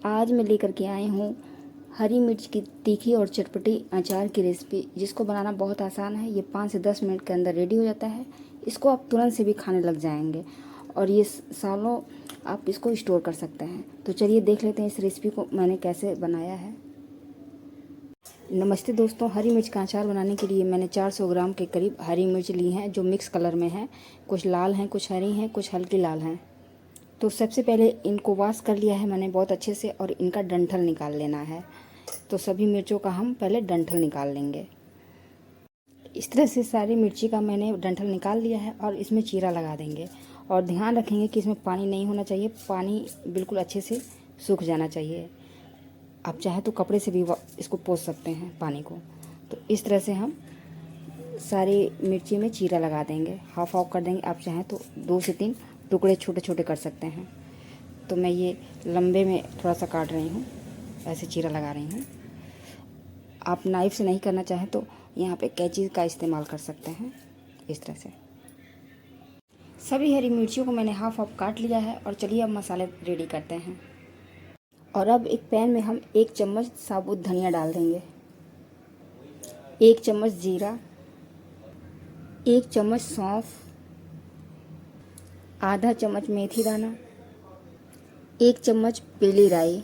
आज मैं लेकर के आई हूँ हरी मिर्च की तीखी और चटपटी अचार की रेसिपी, जिसको बनाना बहुत आसान है। ये 5 से 10 मिनट के अंदर रेडी हो जाता है। इसको आप तुरंत से भी खाने लग जाएंगे और ये सालों आप इसको स्टोर कर सकते हैं। तो चलिए देख लेते हैं इस रेसिपी को मैंने कैसे बनाया है। नमस्ते दोस्तों, हरी मिर्च का अचार बनाने के लिए मैंने 400 ग्राम के करीब हरी मिर्च ली हैं, जो मिक्स कलर में है। कुछ लाल हैं, कुछ हरी हैं, कुछ हल्की लाल हैं। तो सबसे पहले इनको वॉश कर लिया है मैंने बहुत अच्छे से, और इनका डंठल निकाल लेना है। तो सभी मिर्चों का हम पहले डंठल निकाल लेंगे। इस तरह से सारी मिर्ची का मैंने डंठल निकाल लिया है और इसमें चीरा लगा देंगे। और ध्यान रखेंगे कि इसमें पानी नहीं होना चाहिए, पानी बिल्कुल अच्छे से सूख जाना चाहिए। आप चाहे तो कपड़े से भी इसको पोंछ सकते हैं पानी को। तो इस तरह से हम सारी मिर्ची में चीरा लगा देंगे, हाफ ऑफ कर देंगे। आप चाहें तो 2 से 3 टुकड़े छोटे छोटे कर सकते हैं। तो मैं ये लंबे में थोड़ा सा काट रही हूँ, ऐसे चीरा लगा रही हूँ। आप नाइफ़ से नहीं करना चाहें तो यहाँ पे कैंची का इस्तेमाल कर सकते हैं। इस तरह से सभी हरी मिर्चियों को मैंने हाफ ऑफ काट लिया है। और चलिए अब मसाले रेडी करते हैं। और अब एक पैन में हम 1 चम्मच साबुत धनिया डाल देंगे, 1 चम्मच जीरा, 1 चम्मच सौंफ, आधा चम्मच मेथी दाना, 1 चम्मच पीली राई।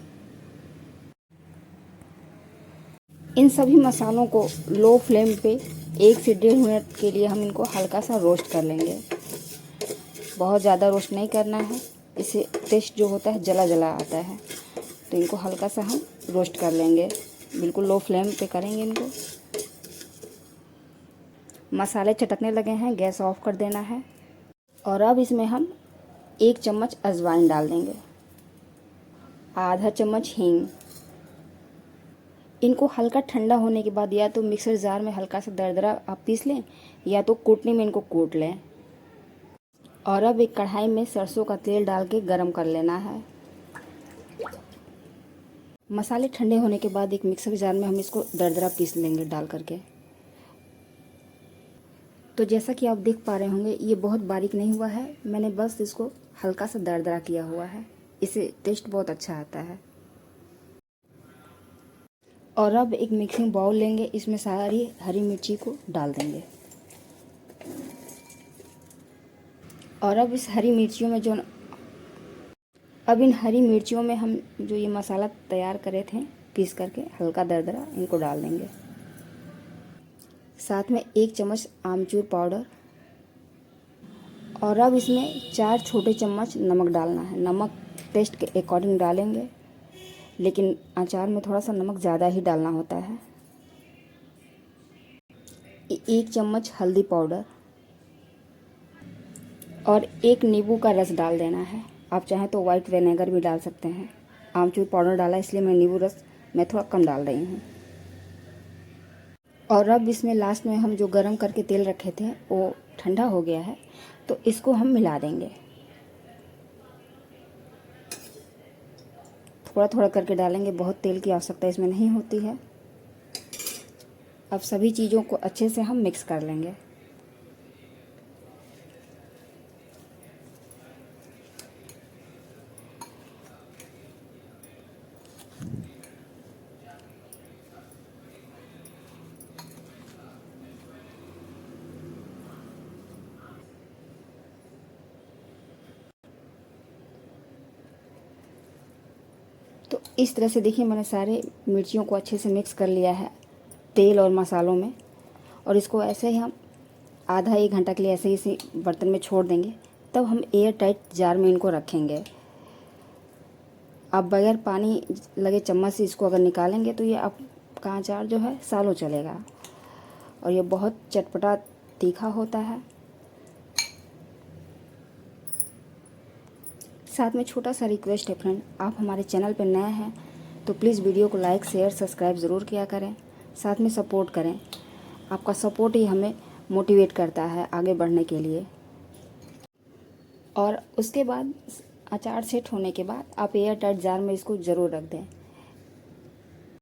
इन सभी मसालों को लो फ्लेम पे 1 से 1.5 मिनट के लिए हम इनको हल्का सा रोस्ट कर लेंगे। बहुत ज़्यादा रोस्ट नहीं करना है, इससे टेस्ट जो होता है जला जला आता है। तो इनको हल्का सा हम रोस्ट कर लेंगे, बिल्कुल लो फ्लेम पे करेंगे इनको। मसाले चटकने लगे हैं, गैस ऑफ कर देना है। और अब इसमें हम 1 चम्मच अजवाइन डाल देंगे, आधा चम्मच हींग। इनको हल्का ठंडा होने के बाद या तो मिक्सर जार में हल्का सा दरदरा आप पीस लें, या तो कूटनी में इनको कूट लें। और अब एक कढ़ाई में सरसों का तेल डाल के गरम कर लेना है। मसाले ठंडे होने के बाद एक मिक्सर जार में हम इसको दरदरा पीस लेंगे डाल करके। तो जैसा कि आप देख पा रहे होंगे, ये बहुत बारीक नहीं हुआ है, मैंने बस इसको हल्का सा दरदरा किया हुआ है। इससे टेस्ट बहुत अच्छा आता है। और अब एक मिक्सिंग बाउल लेंगे, इसमें सारी हरी मिर्ची को डाल देंगे। और अब इन हरी मिर्चियों में हम जो ये मसाला तैयार करे थे पीस करके हल्का दरदरा, इनको डाल देंगे। साथ में 1 चम्मच आमचूर पाउडर। और अब इसमें 4 छोटे चम्मच नमक डालना है। नमक टेस्ट के अकॉर्डिंग डालेंगे, लेकिन अचार में थोड़ा सा नमक ज़्यादा ही डालना होता है। 1 चम्मच हल्दी पाउडर और 1 नींबू का रस डाल देना है। आप चाहें तो वाइट विनेगर भी डाल सकते हैं। आमचूर पाउडर डाला इसलिए मैं नींबू रस थोड़ा कम डाल रही हूँ। और अब इसमें लास्ट में हम जो गरम करके तेल रखे थे वो ठंडा हो गया है, तो इसको हम मिला देंगे। थोड़ा थोड़ा करके डालेंगे, बहुत तेल की आवश्यकता इसमें नहीं होती है। अब सभी चीज़ों को अच्छे से हम मिक्स कर लेंगे। तो इस तरह से देखिए, मैंने सारे मिर्चियों को अच्छे से मिक्स कर लिया है तेल और मसालों में। और इसको ऐसे ही हम आधा 1 घंटा के लिए ऐसे ही इसी बर्तन में छोड़ देंगे। तब हम एयर टाइट जार में इनको रखेंगे। आप बगैर पानी लगे चम्मच से इसको अगर निकालेंगे तो ये आपका अचार जो है सालों चलेगा। और ये बहुत चटपटा तीखा होता है। साथ में छोटा सा रिक्वेस्ट है फ्रेंड, आप हमारे चैनल पर नए हैं तो प्लीज़ वीडियो को लाइक शेयर सब्सक्राइब ज़रूर किया करें। साथ में सपोर्ट करें, आपका सपोर्ट ही हमें मोटिवेट करता है आगे बढ़ने के लिए। और उसके बाद अचार सेट होने के बाद आप एयर टाइट जार में इसको ज़रूर रख दें।